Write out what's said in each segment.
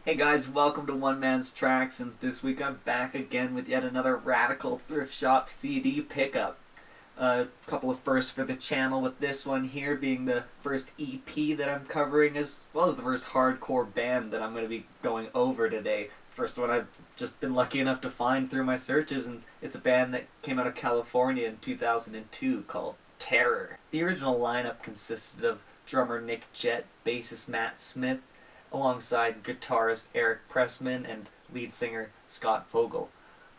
Hey guys, welcome to One Man's Tracks, and this week I'm back again with yet another radical thrift shop CD pickup. A couple of firsts for the channel, with this one here being the first EP that I'm covering, as well as the first hardcore band that I'm going to be going over today. First one I've just been lucky enough to find through my searches, and it's a band that came out of California in 2002 called Terror. The original lineup consisted of drummer Jett, bassist Matt Smith, alongside guitarist Eric Pressman and lead singer Scott Vogel.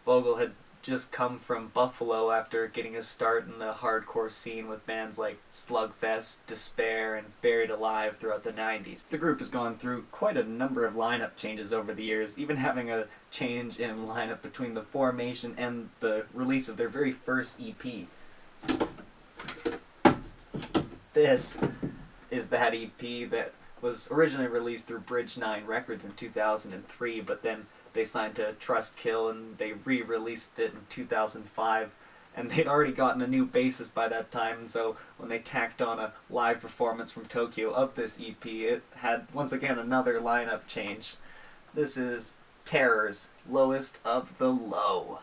Vogel had just come from Buffalo after getting his start in the hardcore scene with bands like Slugfest, Despair, and Buried Alive throughout the 90s. The group has gone through quite a number of lineup changes over the years, even having a change in lineup between the formation and the release of their very first EP. This is that EP that was originally released through Bridge 9 Records in 2003, but then they signed to Trustkill and they re-released it in 2005, and they'd already gotten a new bassist by that time, and so when they tacked on a live performance from Tokyo of this EP, it had once again another lineup change. This is Terror's Lowest of the Low.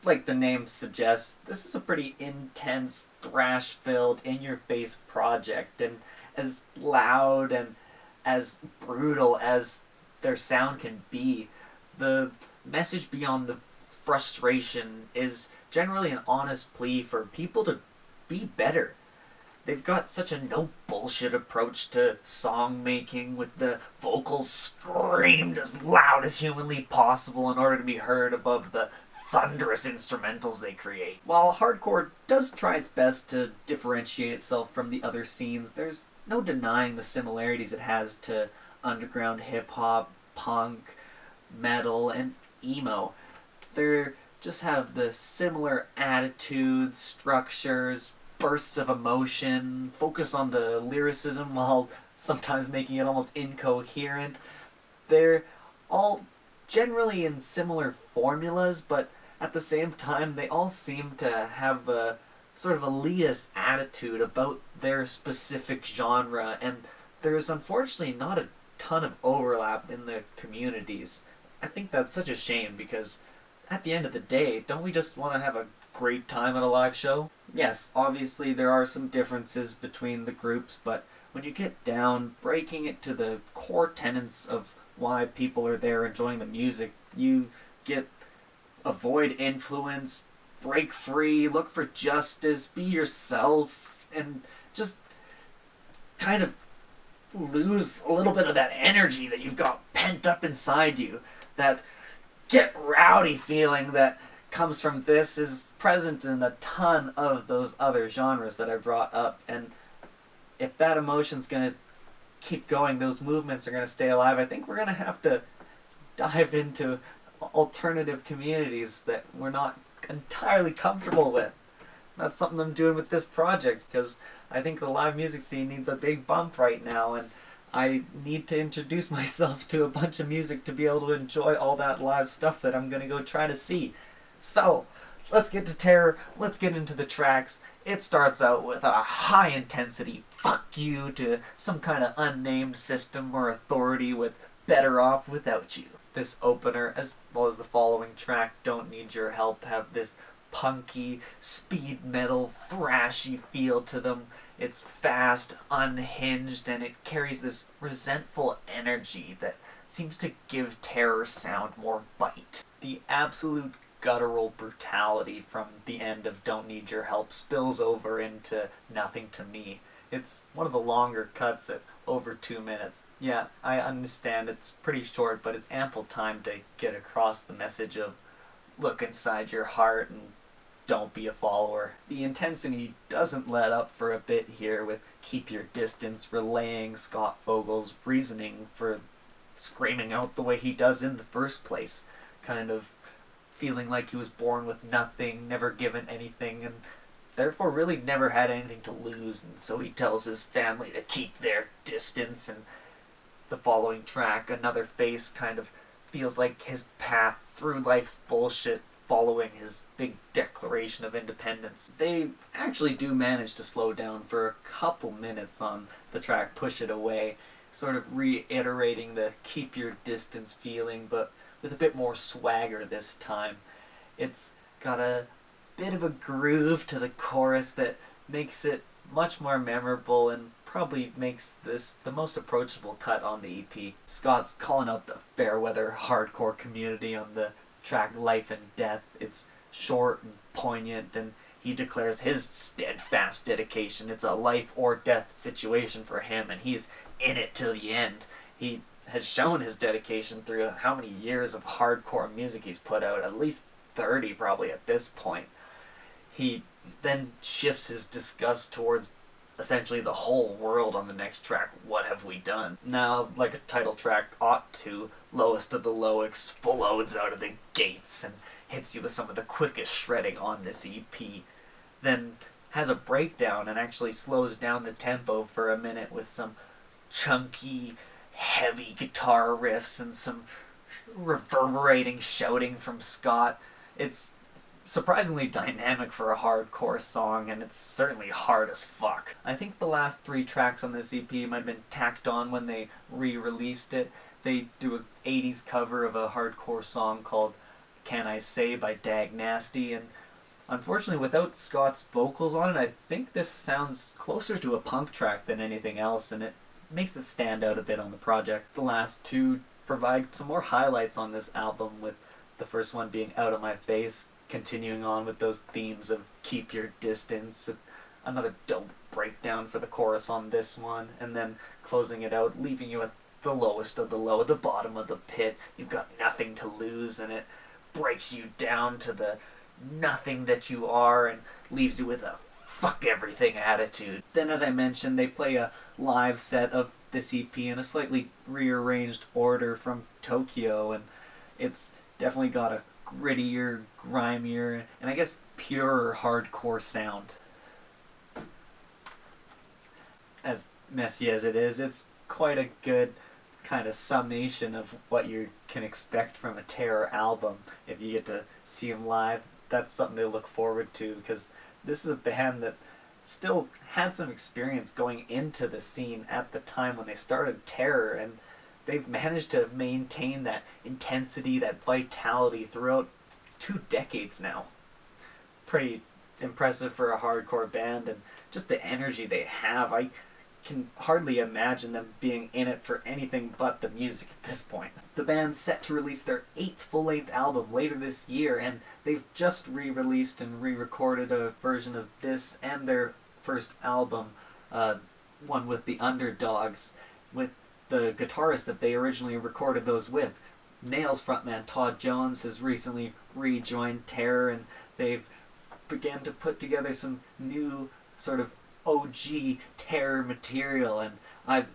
Like the name suggests, this is a pretty intense, thrash-filled, in-your-face project, and as loud and as brutal as their sound can be, the message beyond the frustration is generally an honest plea for people to be better. They've got such a no bullshit approach to song making, with the vocals screamed as loud as humanly possible in order to be heard above the thunderous instrumentals they create. While hardcore does try its best to differentiate itself from the other scenes, there's no denying the similarities it has to underground hip-hop, punk, metal, and emo. They just have the similar attitudes, structures, bursts of emotion, focus on the lyricism while sometimes making it almost incoherent. They're all generally in similar formulas, but at the same time they all seem to have a sort of elitist attitude about their specific genre, and there's unfortunately not a ton of overlap in the communities. I think that's such a shame, because at the end of the day, don't we just want to have a great time at a live show? Yes, obviously there are some differences between the groups, but when you get down, breaking it to the core tenets of why people are there enjoying the music, you get avoid influence, break free, look for justice, be yourself, and just kind of lose a little bit of that energy that you've got pent up inside you. That get rowdy feeling that comes from this is present in a ton of those other genres that I brought up, and if that emotion's going to keep going, those movements are going to stay alive, I think we're going to have to dive into alternative communities that we're not entirely comfortable with. That's something I'm doing with this project, because I think the live music scene needs a big bump right now, and I need to introduce myself to a bunch of music to be able to enjoy all that live stuff that I'm going to go try to see. So, let's get to Terror, let's get into the tracks. It starts out with a high intensity fuck you to some kind of unnamed system or authority with Better Off Without You. This opener, as well as the following track, Don't Need Your Help, have this punky, speed metal, thrashy feel to them. It's fast, unhinged, and it carries this resentful energy that seems to give Terror's sound more bite. The absolute guttural brutality from the end of Don't Need Your Help spills over into Nothing to Me. It's one of the longer cuts at over 2 minutes. Yeah, I understand it's pretty short, but it's ample time to get across the message of look inside your heart and don't be a follower. The intensity doesn't let up for a bit here, with Keep Your Distance relaying Scott Vogel's reasoning for screaming out the way he does in the first place, kind of feeling like he was born with nothing, never given anything, and therefore really never had anything to lose, and so he tells his family to keep their distance. And the following track, Another Face, kind of feels like his path through life's bullshit following his big declaration of independence. They actually do manage to slow down for a couple minutes on the track Push It Away, sort of reiterating the keep your distance feeling, but with a bit more swagger this time. It's got a bit of a groove to the chorus that makes it much more memorable and probably makes this the most approachable cut on the EP. Scott's calling out the fair-weather hardcore community on the track Life and Death. It's short and poignant, and he declares his steadfast dedication. It's a life or death situation for him, and he's in it till the end. He has shown his dedication through how many years of hardcore music he's put out, at least 30 probably at this point. He then shifts his disgust towards essentially the whole world on the next track, What Have We Done? Now, like a title track ought to, Lowest of the Low explodes out of the gates and hits you with some of the quickest shredding on this EP. Then has a breakdown and actually slows down the tempo for a minute with some chunky, heavy guitar riffs and some reverberating shouting from Scott. It's surprisingly dynamic for a hardcore song, and it's certainly hard as fuck. I think the last 3 tracks on this EP might have been tacked on when they re-released it. They do an 80s cover of a hardcore song called Can I Say by Dag Nasty, and unfortunately without Scott's vocals on it, I think this sounds closer to a punk track than anything else, and it makes it stand out a bit on the project. The last 2 provide some more highlights on this album, with the first one being Out of My Face, continuing on with those themes of keep your distance, with another dope breakdown for the chorus on this one, and then closing it out, leaving you at the lowest of the low, at the bottom of the pit. You've got nothing to lose, and it breaks you down to the nothing that you are and leaves you with a fuck everything attitude. Then, as I mentioned, they play a live set of this EP in a slightly rearranged order from Tokyo, and it's definitely got a grittier, grimier, and I guess purer hardcore sound. As messy as it is, it's quite a good kind of summation of what you can expect from a Terror album. If you get to see them live, that's something to look forward to, because this is a band that still had some experience going into the scene at the time when they started Terror, and they've managed to maintain that intensity, that vitality throughout 2 decades now. Pretty impressive for a hardcore band, and just the energy they have. I can hardly imagine them being in it for anything but the music at this point. The band's set to release their 8th full-length album later this year, and they've just re-released and re-recorded a version of this and their first album, one with the Underdogs, with the guitarist that they originally recorded those with. Nails frontman Todd Jones has recently rejoined Terror, and they've began to put together some new sort of OG Terror material, and I've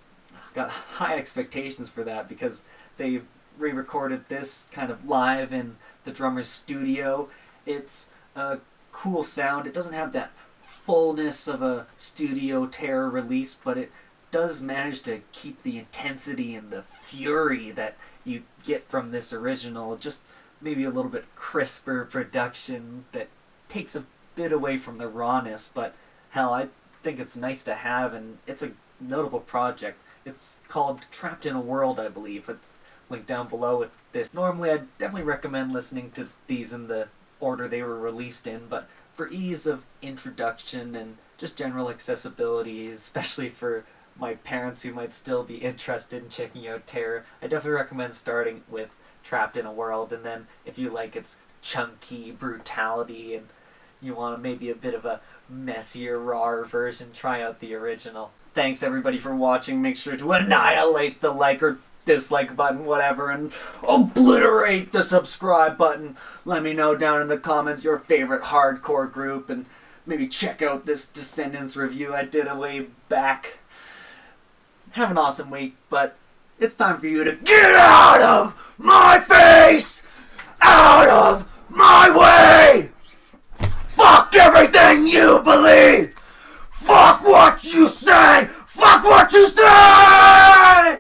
got high expectations for that, because they re-recorded this kind of live in the drummer's studio. It's a cool sound. It doesn't have that fullness of a studio Terror release, but it does manage to keep the intensity and the fury that you get from this original, just maybe a little bit crisper production that takes a bit away from the rawness, but hell, I think it's nice to have, and it's a notable project. It's called Trapped in a World, I believe. It's linked down below with this. Normally, I'd definitely recommend listening to these in the order they were released in, but for ease of introduction and just general accessibility, especially for my parents who might still be interested in checking out Terror, I definitely recommend starting with Trapped in a World, and then if you like its chunky brutality and you want maybe a bit of a messier, rawer version, try out the original. Thanks everybody for watching. Make sure to annihilate the like or dislike button, whatever, and obliterate the subscribe button. Let me know down in the comments your favorite hardcore group, and maybe check out this Descendants review I did a way back. Have an awesome week, but it's time for you to get out of my face!